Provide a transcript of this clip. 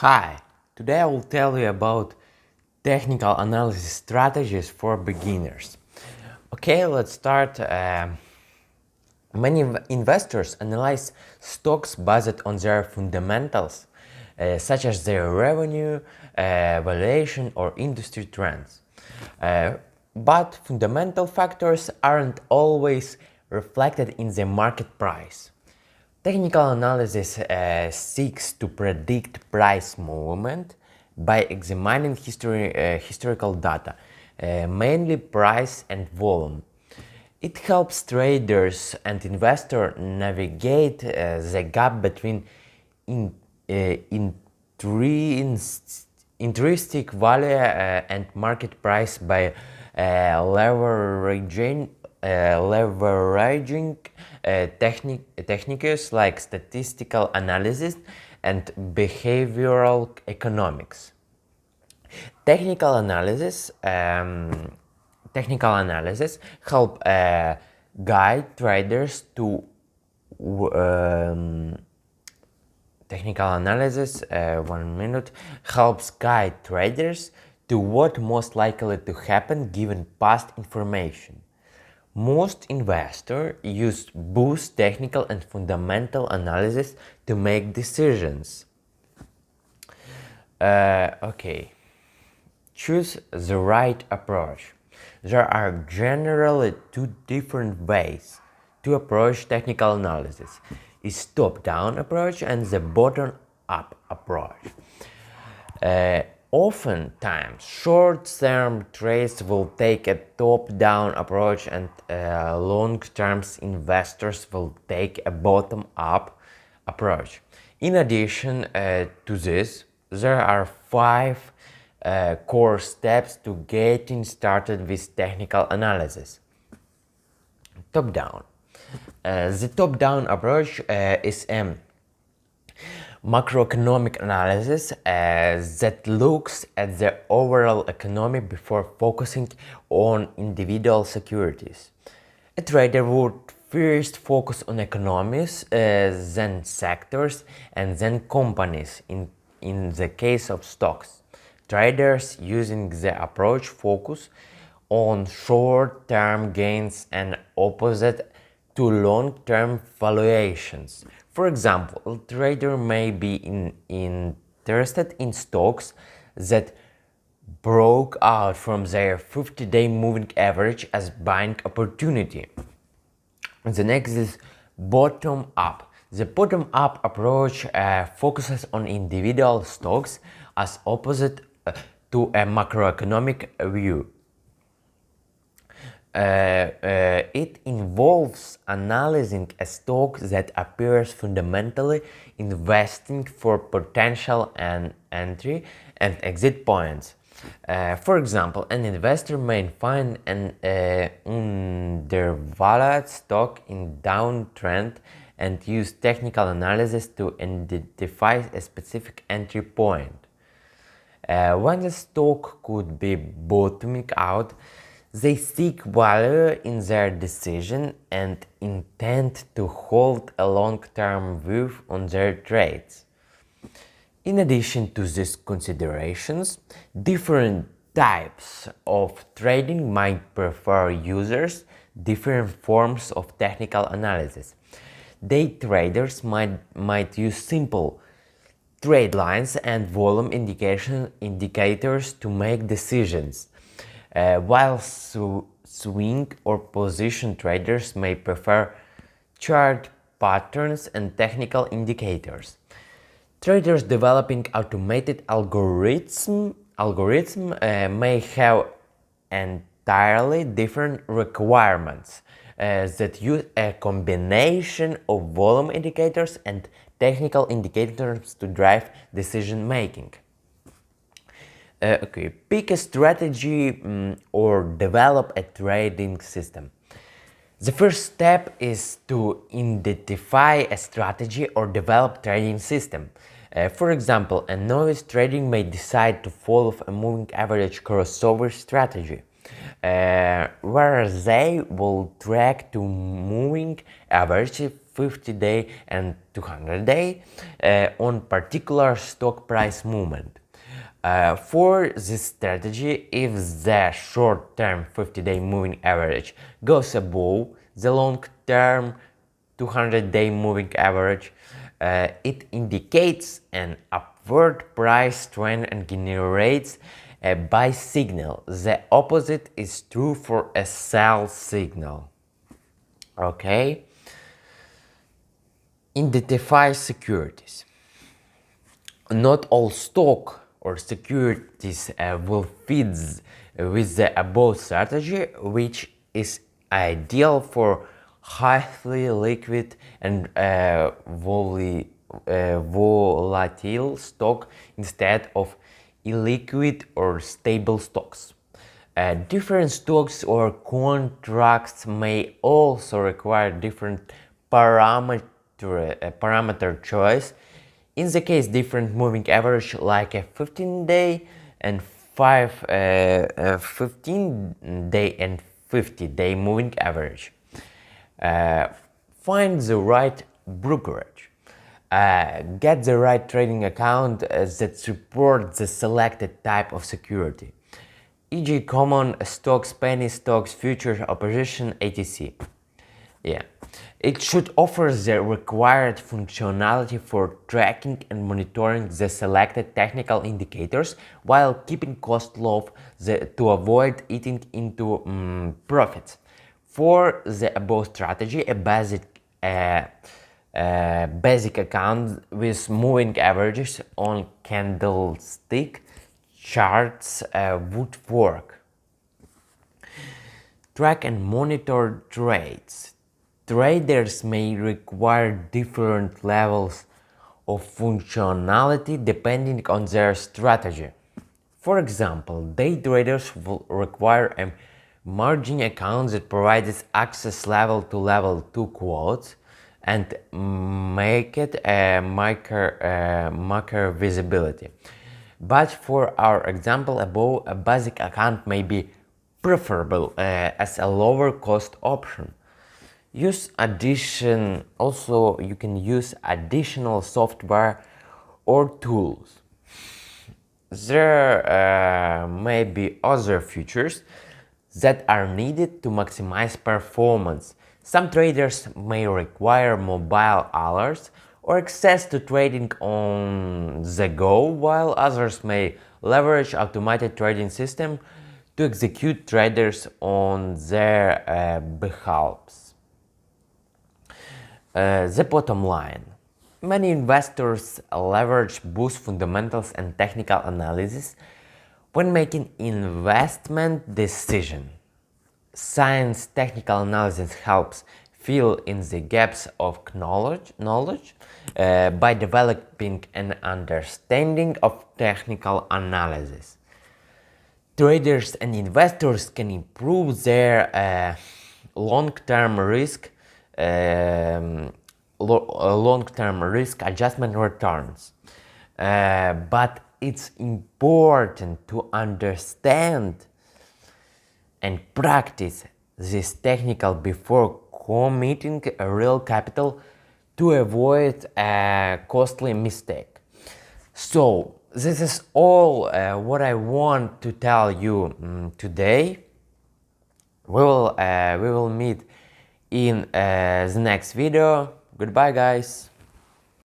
Hi, today I will tell you about technical analysis strategies for beginners. Okay, let's start. Many investors analyze stocks based on their fundamentals, such as their revenue, valuation, or industry trends. Uh, but fundamental factors aren't always reflected in the market price. Technical analysis seeks to predict price movement by examining historical data, mainly price and volume. It helps traders and investors navigate the gap between in, intrinsic value and market price by leveraging techniques like statistical analysis and behavioral economics. Technical analysis help guide traders to technical analysis 1 minute helps guide traders to what most likely to happen given past information. Most investors use both technical and fundamental analysis to make decisions. Okay. Choose the right approach. There are generally two different ways to approach technical analysis: is top-down approach and the bottom-up approach. Oftentimes, short-term trades will take a top-down approach and long-term investors will take a bottom-up approach. In addition to this, there are five core steps to getting started with technical analysis. Top-down. The top-down approach is a macroeconomic analysis that looks at the overall economy before focusing on individual securities. A trader would first focus on economies, then sectors, and then companies in the case of stocks. Traders using the approach focus on short-term gains and opposite to long-term valuations. For example, a trader may be interested in stocks that broke out from their 50-day moving average as buying opportunity. The next is bottom-up. The bottom-up approach focuses on individual stocks as opposite to a macroeconomic view. It involves analyzing a stock that appears fundamentally investing for potential entry and exit points. For example, an investor may find an undervalued stock in downtrend and use technical analysis to identify a specific entry point. When the stock could be bottoming out, they seek value in their decision and intend to hold a long-term view on their trades. In addition to these considerations, different types of trading might prefer users different forms of technical analysis. Day traders might use simple trade lines and volume indicators to make decisions, while swing or position traders may prefer chart patterns and technical indicators. Traders developing automated algorithm may have entirely different requirements that use a combination of volume indicators and technical indicators to drive decision making. Pick a strategy or develop a trading system. The first step is to identify a strategy or develop trading system. For example, a novice trading may decide to follow a moving average crossover strategy, where they will track two moving averages 50-day and 200-day on particular stock price movement. For this strategy, if the short-term 50-day moving average goes above the long-term 200-day moving average, it indicates an upward price trend and generates a buy signal. The opposite is true for a sell signal. Okay? Identify securities. Not all stock or securities will fit with the above strategy, which is ideal for highly liquid and volatile stock instead of illiquid or stable stocks. Different stocks or contracts may also require different parameter choice. In the case, different moving average like a 15-day and 15-day and 50-day moving average. Find the right brokerage. Get the right trading account that supports the selected type of security, e.g. common stocks, penny stocks, futures, opposition, etc. Yeah. It should offer the required functionality for tracking and monitoring the selected technical indicators while keeping cost low to avoid eating into profits. For the above strategy, a basic account with moving averages on candlestick charts would work. Track and monitor trades. Traders may require different levels of functionality depending on their strategy. For example, day traders will require a margin account that provides access level to level 2 quotes and make it a marker visibility. But for our example above, a basic account may be preferable as a lower cost option. You can use additional software or tools. There may be other features that are needed to maximize performance. Some traders may require mobile alerts or access to trading on the go, while others may leverage automated trading system to execute traders on their behalf. The bottom line. Many investors leverage both fundamentals and technical analysis when making investment decisions. Science technical analysis helps fill in the gaps of knowledge by developing an understanding of technical analysis. Traders and investors can improve their long-term risk adjustment returns. But it's important to understand and practice this technical before committing a real capital to avoid a costly mistake. So this is all what I want to tell you today. We will meet in the next video. Goodbye, guys.